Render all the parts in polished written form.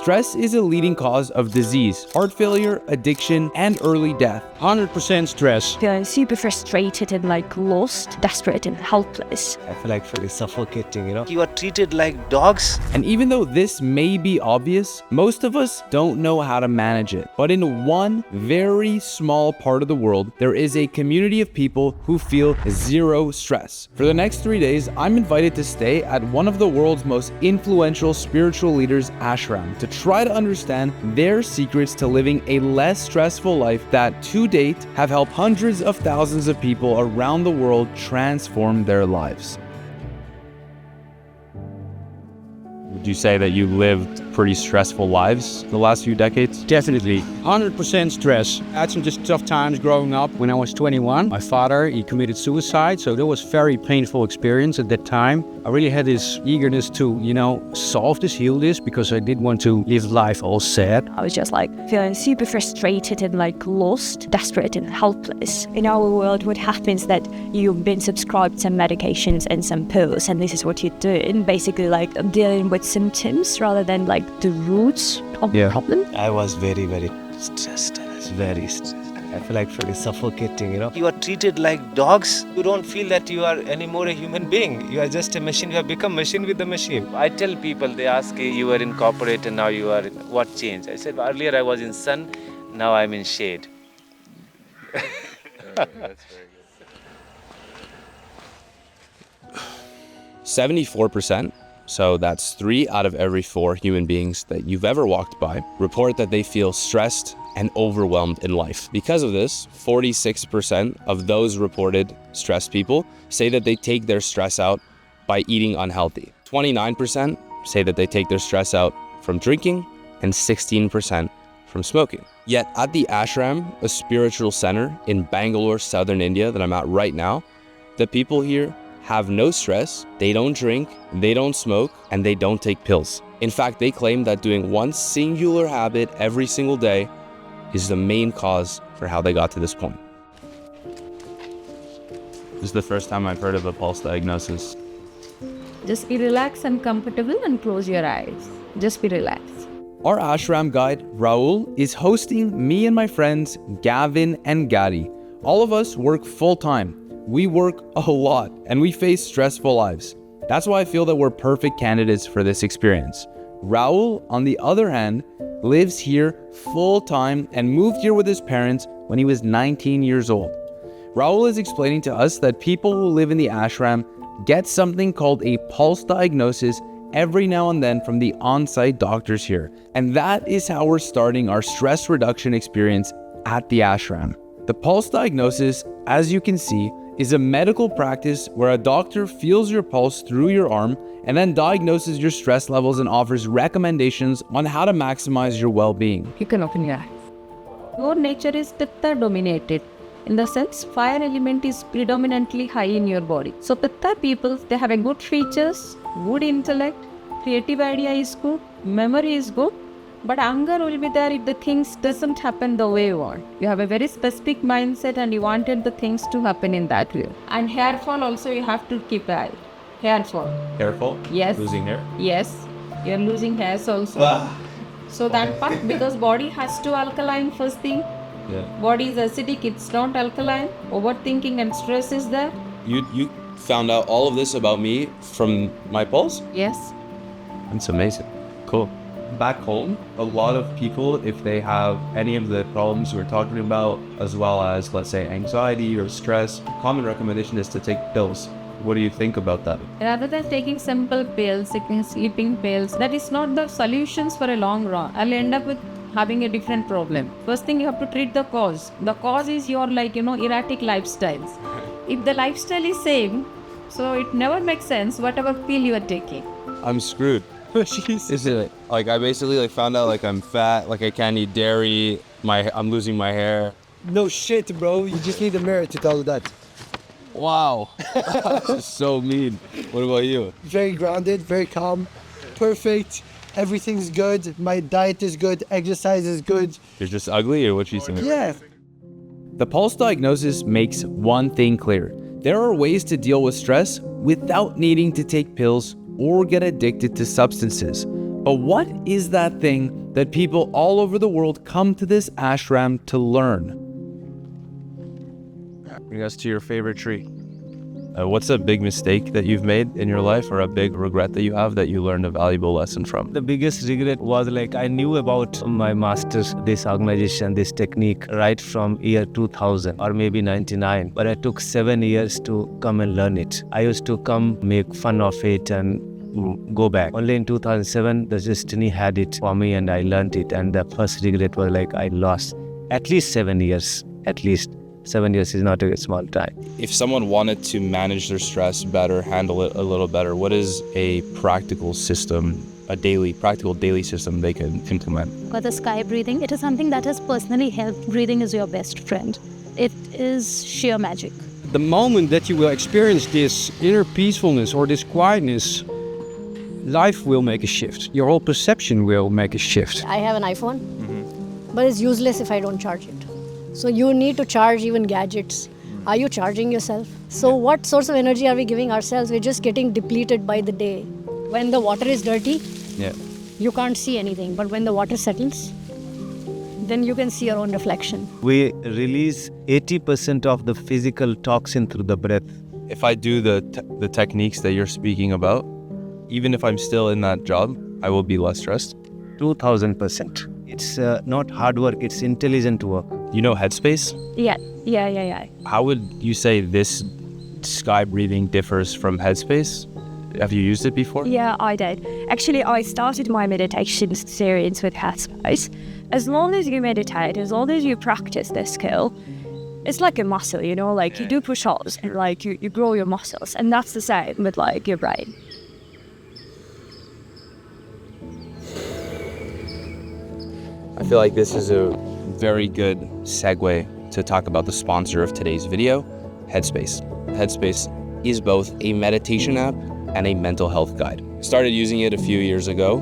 stress is a leading cause of disease, heart failure, addiction, and early death. 100% stress. Feeling super frustrated and lost, desperate and helpless. I feel like pretty suffocating, You are treated like dogs. And even though this may be obvious, most of us don't know how to manage it. But in one very small part of the world, there is a community of people who feel zero stress. For the next 3 days, I'm invited to stay at one of the world's most influential spiritual leaders' ashram to try to understand their secrets to living a less stressful life that, to date, have helped hundreds of thousands of people around the world transform their lives. Would you say that you lived pretty stressful lives the last few decades? Definitely. 100% stress. I had some just tough times growing up. When I was 21, my father, he committed suicide. So that was very painful experience at that time. I really had this eagerness to, solve this, heal this, because I didn't want to live life all sad. I was just feeling super frustrated and lost, desperate and helpless. In our world, what happens that you've been subscribed some medications and some pills, and this is what you're doing, basically dealing with symptoms rather than the roots of the problem. I was very, very stressed. Very stressed. I feel like pretty suffocating, You are treated like dogs. You don't feel that you are anymore a human being. You are just a machine. You have become machine with the machine. I tell people, they ask, hey, you were in corporate and now you are in... What changed? I said, earlier I was in sun, now I'm in shade. That's very good. 74%. So that's 3 out of every 4 human beings that you've ever walked by report that they feel stressed and overwhelmed in life. Because of this, 46% of those reported stressed people say that they take their stress out by eating unhealthy. 29% say that they take their stress out from drinking, and 16% from smoking. Yet at the ashram, a spiritual center in Bangalore, southern India that I'm at right now, the people here have no stress, they don't drink, they don't smoke, and they don't take pills. In fact, they claim that doing one singular habit every single day is the main cause for how they got to this point. This is the first time I've heard of a pulse diagnosis. Just be relaxed and comfortable and close your eyes. Just be relaxed. Our ashram guide, Rahul, is hosting me and my friends, Gavin and Gary. All of us work full-time. We work a lot and we face stressful lives. That's why I feel that we're perfect candidates for this experience. Rahul, on the other hand, lives here full-time and moved here with his parents when he was 19 years old. Rahul is explaining to us that people who live in the ashram get something called a pulse diagnosis every now and then from the on-site doctors here. And that is how we're starting our stress reduction experience at the ashram. The pulse diagnosis, as you can see, is a medical practice where a doctor feels your pulse through your arm and then diagnoses your stress levels and offers recommendations on how to maximize your well-being. You can open your eyes. Your nature is Pitta dominated. In the sense, fire element is predominantly high in your body. So Pitta people, they have a good features, good intellect, creative idea is good, memory is good, but anger will be there if the things doesn't happen the way you want. You have a very specific mindset and you wanted the things to happen in that way. And hair fall also you have to keep eye. Hair fall. Hair fall? Yes. Losing hair? Yes. You're losing hairs also. So that part, because body has to alkaline first thing. Yeah. Body is acidic, it's not alkaline. Overthinking and stress is there. You found out all of this about me from my pulse? Yes. That's amazing. Cool. Back home, a lot of people, if they have any of the problems we're talking about, as well as, let's say, anxiety or stress, common recommendation is to take pills. What do you think about that? Rather than taking simple pills, taking sleeping pills, that is not the solutions for a long run. I'll end up with having a different problem. First thing, you have to treat the cause. The cause is your erratic lifestyles. If the lifestyle is same, so it never makes sense whatever pill you are taking. I'm screwed. Is it I basically found out I'm fat, I can't eat dairy, I'm losing my hair. No shit, bro. You just need a mirror to tell you that. Wow. That's so mean. What about you? Very grounded, very calm, perfect. Everything's good. My diet is good. Exercise is good. You're just ugly, or what you saying? Yeah. The pulse diagnosis makes one thing clear. There are ways to deal with stress without needing to take pills or get addicted to substances. But what is that thing that people all over the world come to this ashram to learn? Bring us to your favorite tree. What's a big mistake that you've made in your life, or a big regret that you have that you learned a valuable lesson from? The biggest regret was like I knew about my master's, this organization, this technique right from year 2000 or maybe 99. But I took 7 years to come and learn it. I used to come make fun of it and go back. Only in 2007, the destiny had it for me and I learned it. And the first regret was like I lost at least 7 years, at least. 7 years is not a small time. If someone wanted to manage their stress better, handle it a little better, what is a practical system, practical daily system they can implement? Got the sky breathing. It is something that has personally helped. Breathing is your best friend. It is sheer magic. The moment that you will experience this inner peacefulness or this quietness, life will make a shift. Your whole perception will make a shift. I have an iPhone, but it's useless if I don't charge it. So you need to charge even gadgets. Are you charging yourself? So what source of energy are we giving ourselves? We're just getting depleted by the day. When the water is dirty, you can't see anything. But when the water settles, then you can see your own reflection. We release 80% of the physical toxin through the breath. If I do the techniques that you're speaking about, even if I'm still in that job, I will be less stressed. 2000%. It's not hard work, it's intelligent work. You know Headspace? Yeah. How would you say this sky breathing differs from Headspace? Have you used it before? Yeah, I did. Actually, I started my meditation series with Headspace. As long as you meditate, as long as you practice this skill, it's like a muscle, you know, like you do push-ups and like you grow your muscles. And that's the same with like your brain. I feel like this is a very good segue to talk about the sponsor of today's video, Headspace. Headspace is both a meditation app and a mental health guide. I started using it a few years ago,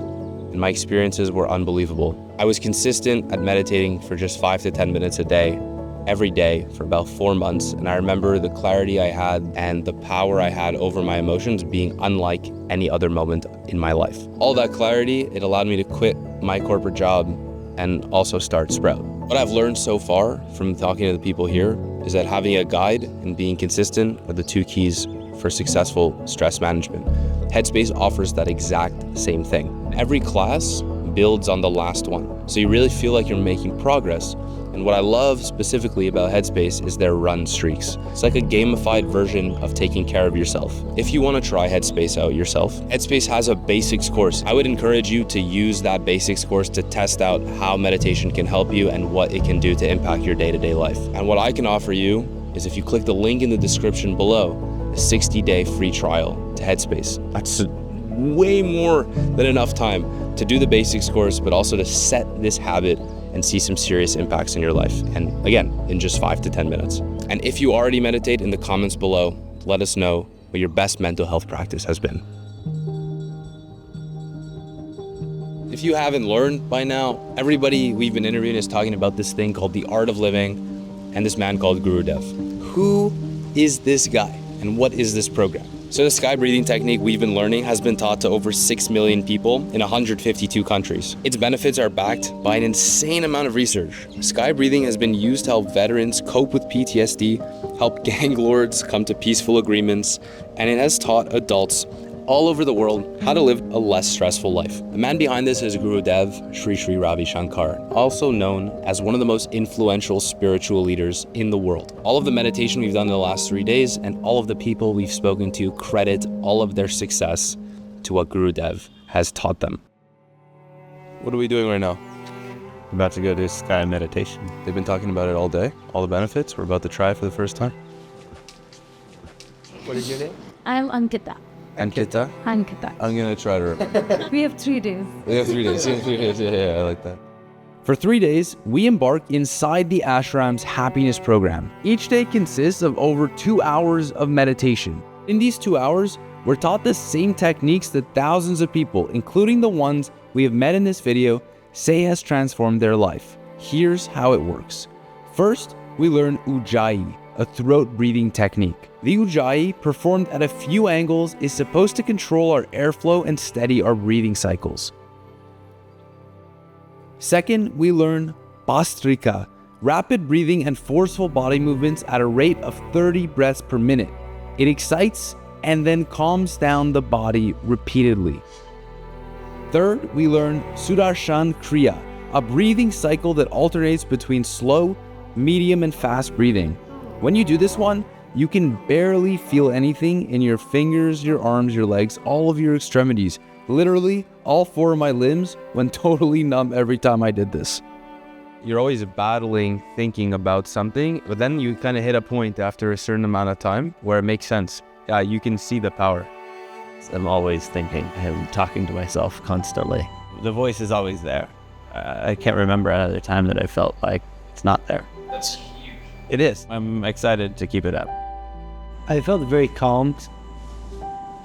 and my experiences were unbelievable. I was consistent at meditating for just 5 to 10 minutes a day, every day for about 4 months, and I remember the clarity I had and the power I had over my emotions being unlike any other moment in my life. All that clarity, it allowed me to quit my corporate job and also start Sprouht. What I've learned so far from talking to the people here is that having a guide and being consistent are the two keys for successful stress management. Headspace offers that exact same thing. Every class builds on the last one, so you really feel like you're making progress. And what I love specifically about Headspace is their run streaks. It's like a gamified version of taking care of yourself. If you want to try Headspace out yourself, Headspace has a basics course. I would encourage you to use that basics course to test out how meditation can help you and what it can do to impact your day-to-day life. And what I can offer you is if you click the link in the description below, a 60-day free trial to Headspace. That's way more than enough time to do the basics course, but also to set this habit and see some serious impacts in your life. And again, in just 5 to 10 minutes. And if you already meditate, in the comments below, let us know what your best mental health practice has been. If you haven't learned by now, everybody we've been interviewing is talking about this thing called the art of living and this man called Guru Dev. Who is this guy and what is this program? So the sky breathing technique we've been learning has been taught to over 6 million people in 152 countries. Its benefits are backed by an insane amount of research. Sky breathing has been used to help veterans cope with PTSD, help gang lords come to peaceful agreements, and it has taught adults all over the world how to live a less stressful life. The man behind this is Guru Dev Sri Sri Ravi Shankar, also known as one of the most influential spiritual leaders in the world. All of the meditation we've done in the last 3 days and all of the people we've spoken to credit all of their success to what Guru Dev has taught them. What are we doing right now? About to go do sky meditation. They've been talking about it all day, all the benefits. We're about to try it for the first time. What is your name? I'm Ankita. Ankita? Ankita. I'm gonna try to... We have 3 days. We have 3 days. Yeah, I like that. For 3 days, we embark inside the ashram's happiness program. Each day consists of over 2 hours of meditation. In these 2 hours, we're taught the same techniques that thousands of people, including the ones we have met in this video, say has transformed their life. Here's how it works. First, we learn Ujjayi, a throat breathing technique. The Ujjayi, performed at a few angles, is supposed to control our airflow and steady our breathing cycles. Second, we learn Bastrika, rapid breathing and forceful body movements at a rate of 30 breaths per minute. It excites and then calms down the body repeatedly. Third, we learn Sudarshan Kriya, a breathing cycle that alternates between slow, medium, and fast breathing. When you do this one, you can barely feel anything in your fingers, your arms, your legs, all of your extremities. Literally, all 4 of my limbs went totally numb every time I did this. You're always battling, thinking about something, but then you kind of hit a point after a certain amount of time where it makes sense. Yeah, you can see the power. I'm always thinking. I'm talking to myself constantly. The voice is always there. I can't remember another time that I felt like it's not there. That's huge. It is. I'm excited to keep it up. I felt very calmed,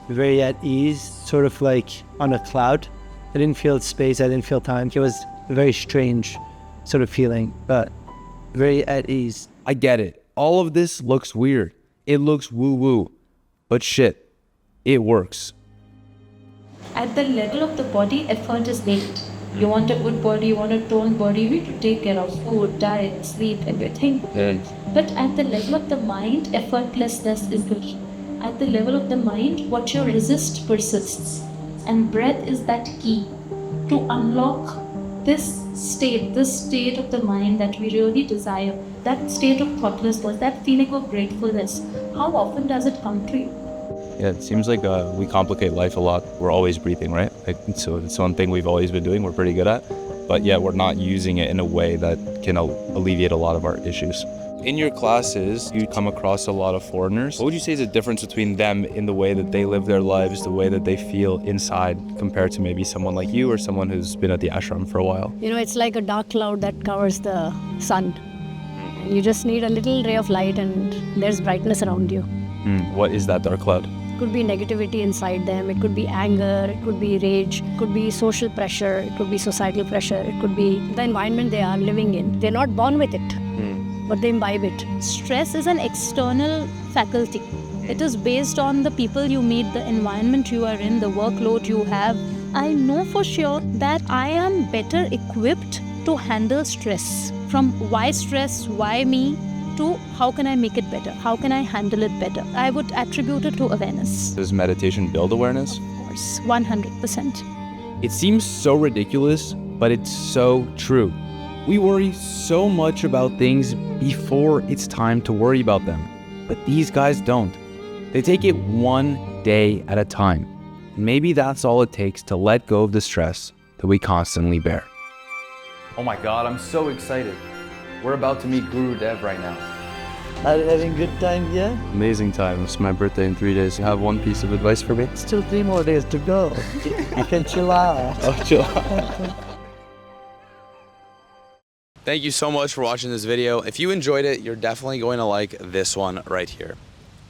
very at ease, sort of like on a cloud. I didn't feel space, I didn't feel time. It was a very strange sort of feeling, but very at ease. I get it. All of this looks weird. It looks woo-woo. But shit, it works. At the level of the body, effort is needed. You want a good body, you want a toned body, you need to take care of food, diet, sleep, everything. But at the level of the mind, effortlessness is good. At the level of the mind, what you resist persists. And breath is that key to unlock this state of the mind that we really desire. That state of thoughtlessness, that feeling of gratefulness. How often does it come to you? Yeah, it seems like we complicate life a lot. We're always breathing, right? So it's one thing we've always been doing, we're pretty good at, but yet we're not using it in a way that can alleviate a lot of our issues. In your classes, you come across a lot of foreigners. What would you say is the difference between them in the way that they live their lives, the way that they feel inside, compared to maybe someone like you or someone who's been at the ashram for a while? You know, it's like a dark cloud that covers the sun. You just need a little ray of light and there's brightness around you. What is that dark cloud? It could be negativity inside them, it could be anger, it could be rage, it could be social pressure, it could be societal pressure, it could be the environment they are living in. They're not born with it, but they imbibe it. Stress is an external faculty. It is based on the people you meet, the environment you are in, the workload you have. I know for sure that I am better equipped to handle stress. From why stress, why me, to how can I make it better? How can I handle it better? I would attribute it to awareness. Does meditation build awareness? Of course, 100%. It seems so ridiculous, but it's so true. We worry so much about things before it's time to worry about them. But these guys don't. They take it one day at a time. And maybe that's all it takes to let go of the stress that we constantly bear. Oh my God, I'm so excited. We're about to meet Guru Dev right now. Are you having good time here? Amazing time. It's my birthday in 3 days. You have one piece of advice for me? Still 3 more days to go. You can chill out. Oh, chill out. Thank you so much for watching this video. If you enjoyed it, you're definitely going to like this one right here.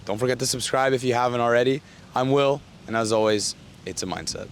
Don't forget to subscribe if you haven't already. I'm Will, and as always, it's a mindset.